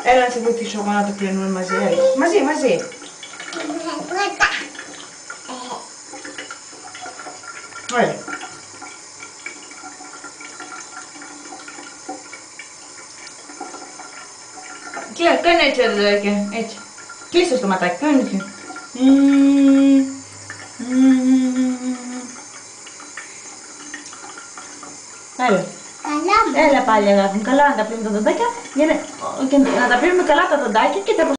Έλα να σε βοηθήσω εγώ να το πλύνουμε μαζί. Έλα. Μαζί. Έλα. Κάνε έτσι αδερφάκια, έτσι. Κλείσε το ματάκι, κάνε έτσι. Έλα. Έλα πάλι αγάπη μου, καλά να τα πλύνουμε τα δοντάκια, για να τα πλύνουμε καλά τα δοντάκια και τα